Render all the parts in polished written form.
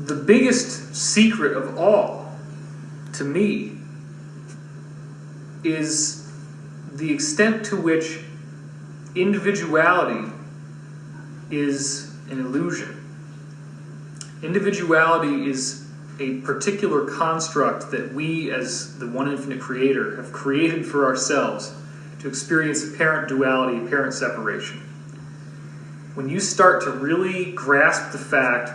the biggest secret of all, to me, is the extent to which individuality is an illusion. Individuality is a particular construct that we, as the one infinite creator, have created for ourselves to experience apparent duality, apparent separation. When you start to really grasp the fact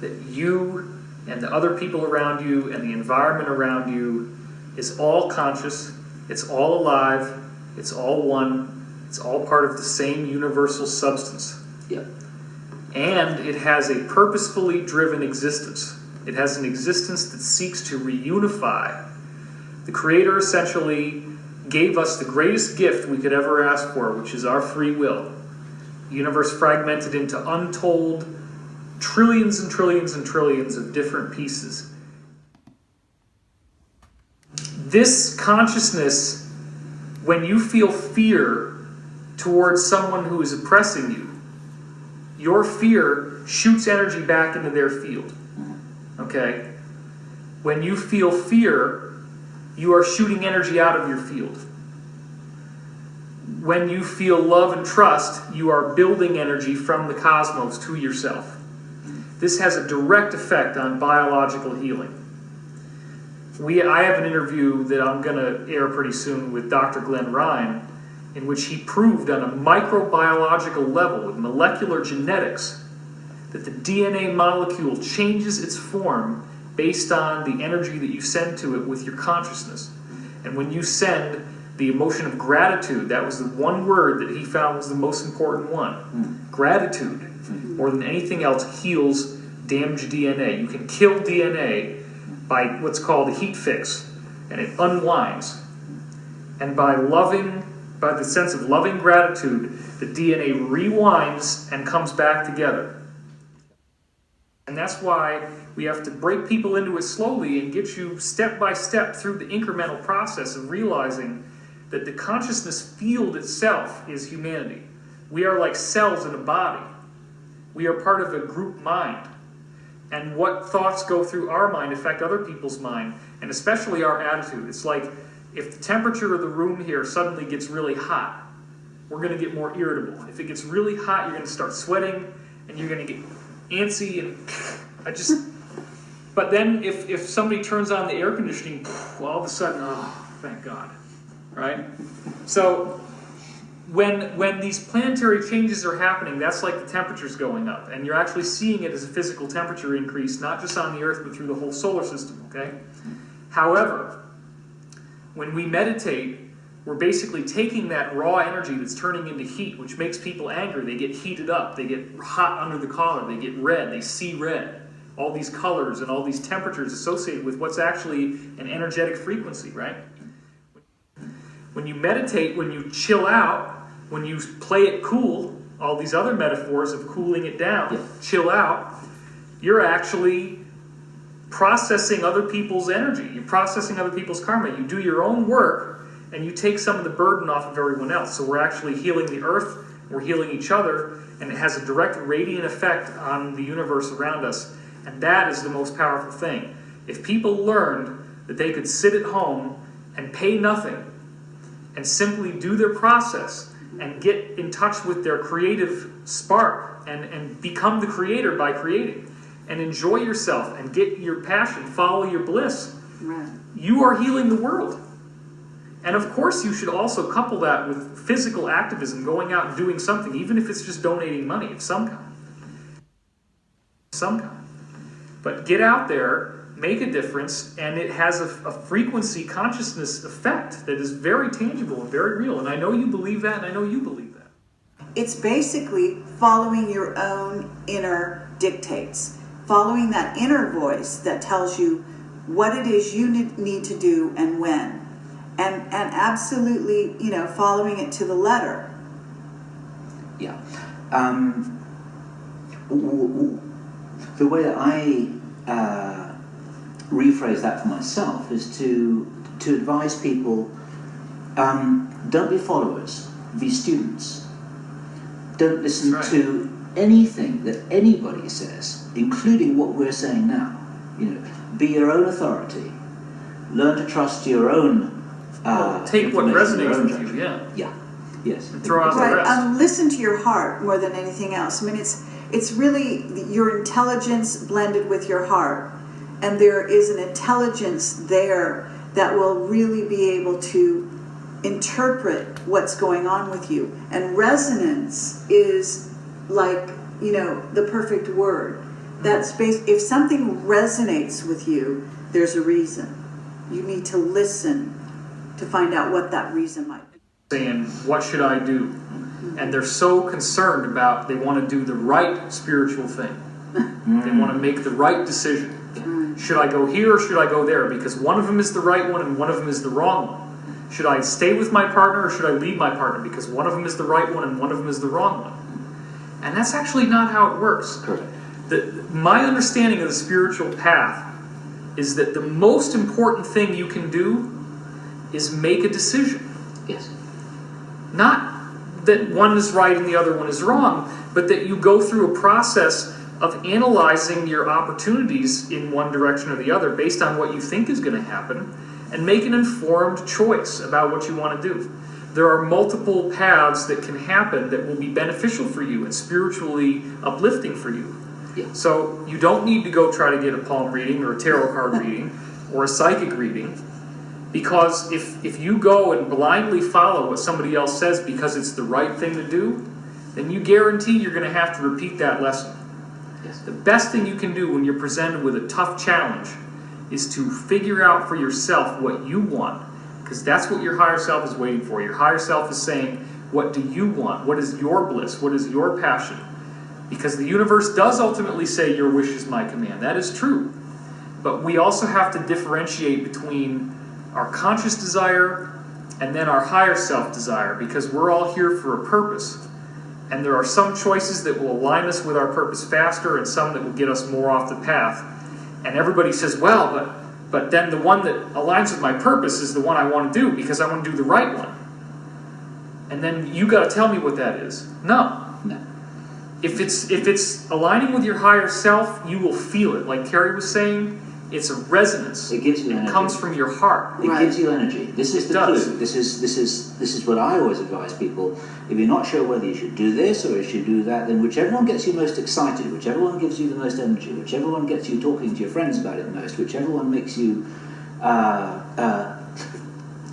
that you and the other people around you and the environment around you is all conscious, it's all alive, it's all one, it's all part of the same universal substance. Yeah. And it has a purposefully driven existence. It has an existence that seeks to reunify. The Creator essentially gave us the greatest gift we could ever ask for, which is our free will. The universe fragmented into untold trillions and trillions and trillions of different pieces. This consciousness, when you feel fear towards someone who is oppressing you, your fear shoots energy back into their field. Okay? When you feel fear, you are shooting energy out of your field. When you feel love and trust, you are building energy from the cosmos to yourself. This has a direct effect on biological healing. I have an interview that I'm going to air pretty soon with Dr. Glenn Ryan, in which he proved on a microbiological level with molecular genetics that the DNA molecule changes its form based on the energy that you send to it with your consciousness. And when you send the emotion of gratitude, that was the one word that he found was the most important one. Gratitude, more than anything else, heals damaged DNA. You can kill DNA by what's called a heat fix, and it unwinds. And by the sense of loving gratitude, the DNA rewinds and comes back together. And that's why we have to break people into it slowly and get you step by step through the incremental process of realizing that the consciousness field itself is humanity. We are like cells in a body. We are part of a group mind. And what thoughts go through our mind affect other people's mind, and especially our attitude. It's like if the temperature of the room here suddenly gets really hot, we're going to get more irritable. If it gets really hot, you're going to start sweating, and you're going to get antsy, and But then if somebody turns on the air conditioning, all of a sudden, oh, thank God, right? So when these planetary changes are happening, that's like the temperature's going up, and you're actually seeing it as a physical temperature increase, not just on the Earth, but through the whole solar system, okay? However, when we meditate, we're basically taking that raw energy that's turning into heat, which makes people angry. They get heated up, they get hot under the collar, they get red, they see red. All these colors and all these temperatures associated with what's actually an energetic frequency, right? When you meditate, when you chill out, when you play it cool, all these other metaphors of cooling it down, chill out, you're actually processing other people's energy. You're processing other people's karma. You do your own work, and you take some of the burden off of everyone else. So we're actually healing the earth, we're healing each other, and it has a direct radiant effect on the universe around us. And that is the most powerful thing. If people learned that they could sit at home and pay nothing and simply do their process and get in touch with their creative spark and become the creator by creating and enjoy yourself and get your passion, follow your bliss, right, you are healing the world. And of course you should also couple that with physical activism, going out and doing something, even if it's just donating money of some kind. But get out there, make a difference, and it has a frequency consciousness effect that is very tangible and very real. And I know you believe that, and I know you believe that. It's basically following your own inner dictates, following that inner voice that tells you what it is you need to do and when, and absolutely, following it to the letter. Yeah. The way that I rephrase that for myself is to advise people, don't be followers, be students. Don't listen to anything that anybody says. including what we're saying now. You know, be your own authority. Learn to trust your own. Take what information, your resonates own with you, judgment. yeah. Yes. And throw out the Right. rest. Listen to your heart more than anything else. I mean, it's really your intelligence blended with your heart, and there is an intelligence there that will really be able to interpret what's going on with you. And resonance is like, the perfect word. That's if something resonates with you, there's a reason. You need to listen to find out what that reason might be. Saying, what should I do? And they're so concerned about, they want to do the right spiritual thing. They want to make the right decision. Should I go here or should I go there? Because one of them is the right one and one of them is the wrong one. Should I stay with my partner or should I leave my partner? Because one of them is the right one and one of them is the wrong one. And that's actually not how it works. Correct. My understanding of the spiritual path is that the most important thing you can do is make a decision. Yes. Not that one is right and the other one is wrong, but that you go through a process of analyzing your opportunities in one direction or the other based on what you think is going to happen and make an informed choice about what you want to do. There are multiple paths that can happen that will be beneficial for you and spiritually uplifting for you. Yeah. So you don't need to go try to get a palm reading or a tarot card reading or a psychic reading, because if you go and blindly follow what somebody else says because it's the right thing to do, then you guarantee you're going to have to repeat that lesson. Yes. The best thing you can do when you're presented with a tough challenge is to figure out for yourself what you want, because that's what your higher self is waiting for. Your higher self is saying, what do you want? What is your bliss? What is your passion? Because the universe does ultimately say, your wish is my command. That is true. But we also have to differentiate between our conscious desire and then our higher self desire, because we're all here for a purpose. And there are some choices that will align us with our purpose faster and some that will get us more off the path. And everybody says, well, but then the one that aligns with my purpose is the one I want to do because I want to do the right one. And then you got to tell me what that is. No. If it's aligning with your higher self, you will feel it. Like Carrie was saying, it's a resonance. It gives you energy. It comes from your heart. It Right. gives you energy. This is the clue. This is what I always advise people. If you're not sure whether you should do this or you should do that, then whichever one gets you most excited, whichever one gives you the most energy, whichever one gets you talking to your friends about it most, whichever one makes you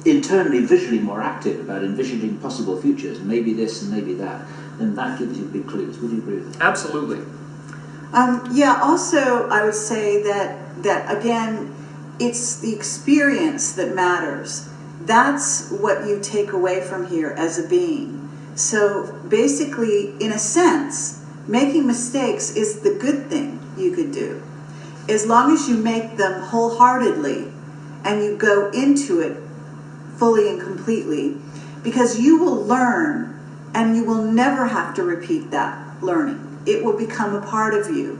internally, visually more active about envisioning possible futures, maybe this and maybe that, then that gives you big clues. Would you agree with that? Absolutely. Also, I would say that again, it's the experience that matters. That's what you take away from here as a being. So basically, in a sense, making mistakes is the good thing you could do. As long as you make them wholeheartedly and you go into it fully and completely, because you will learn and you will never have to repeat that learning. It will become a part of you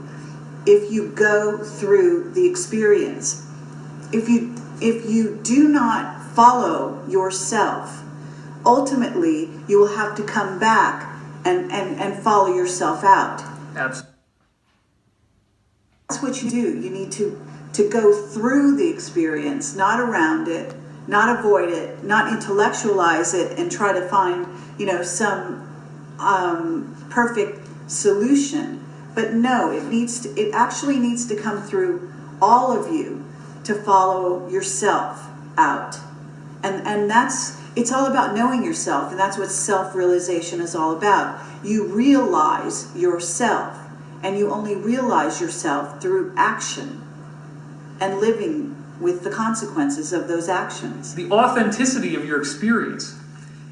if you go through the experience. If you do not follow yourself, ultimately you will have to come back and follow yourself out. Absolutely. That's what you do. You need to go through the experience, not around it, not avoid it, not intellectualize it and try to find, some perfect solution. But no, it actually needs to come through all of you to follow yourself out. And it's all about knowing yourself, and that's what self-realization is all about. You realize yourself, and you only realize yourself through action and living with the consequences of those actions. The authenticity of your experience.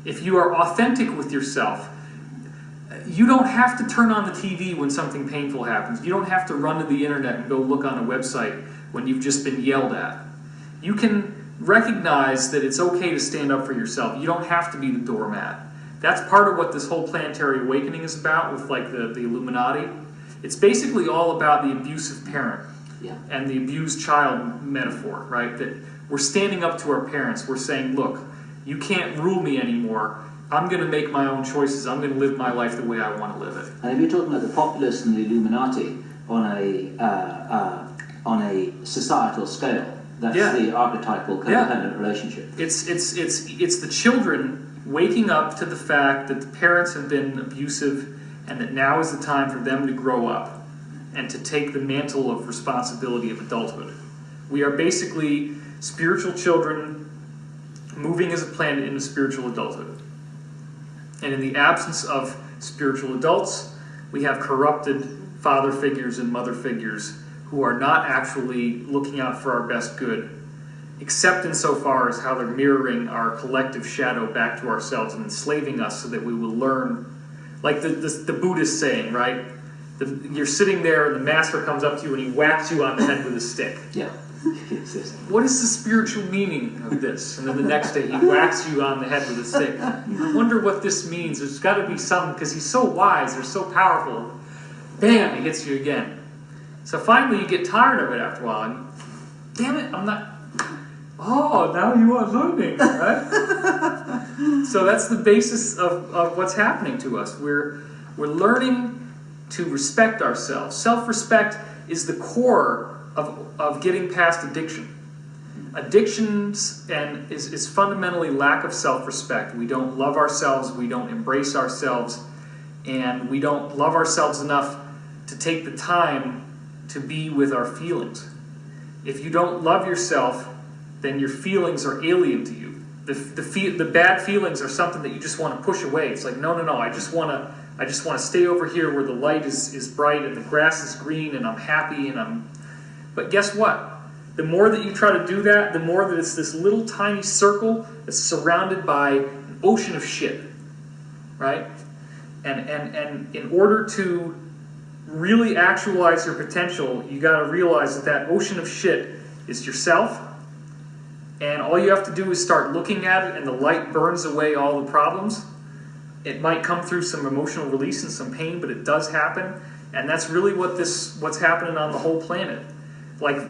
If you are authentic with yourself, you don't have to turn on the TV when something painful happens. You don't have to run to the internet and go look on a website when you've just been yelled at. You can recognize that it's okay to stand up for yourself. You don't have to be the doormat. That's part of what this whole planetary awakening is about with like the Illuminati. It's basically all about the abusive parent. Yeah. And the abused child metaphor, right? That we're standing up to our parents. We're saying, look, you can't rule me anymore. I'm going to make my own choices. I'm going to live my life the way I want to live it. And if you're talking about the populace and the Illuminati, on a societal scale. That's the archetypal codependent relationship. It's the children waking up to the fact that the parents have been abusive and that now is the time for them to grow up and to take the mantle of responsibility of adulthood. We are basically spiritual children moving as a planet into spiritual adulthood. And in the absence of spiritual adults, we have corrupted father figures and mother figures who are not actually looking out for our best good, except insofar as how they're mirroring our collective shadow back to ourselves and enslaving us so that we will learn, like the Buddhist saying, right? You're sitting there and the master comes up to you and he whacks you on the head with a stick. Yeah. What is the spiritual meaning of this? And then the next day he whacks you on the head with a stick. I wonder what this means. There's got to be something, because he's so wise, they're so powerful. Bam, he hits you again. So finally you get tired of it after a while. And, damn it, I'm not... Oh, now you are learning, right? So that's the basis of what's happening to us. We're learning to respect ourselves. Self-respect is the core of getting past addiction. Addictions is fundamentally lack of self-respect. We don't love ourselves, we don't embrace ourselves, and we don't love ourselves enough to take the time to be with our feelings. If you don't love yourself, then your feelings are alien to you. The bad feelings are something that you just want to push away. It's like, no, I just want to stay over here where the light is bright and the grass is green and I'm happy But guess what? The more that you try to do that, the more that it's this little tiny circle that's surrounded by an ocean of shit, right? And in order to really actualize your potential, you got to realize that ocean of shit is yourself. And all you have to do is start looking at it, and the light burns away all the problems. It might come through some emotional release and some pain, but it does happen. And that's really what's happening on the whole planet. Like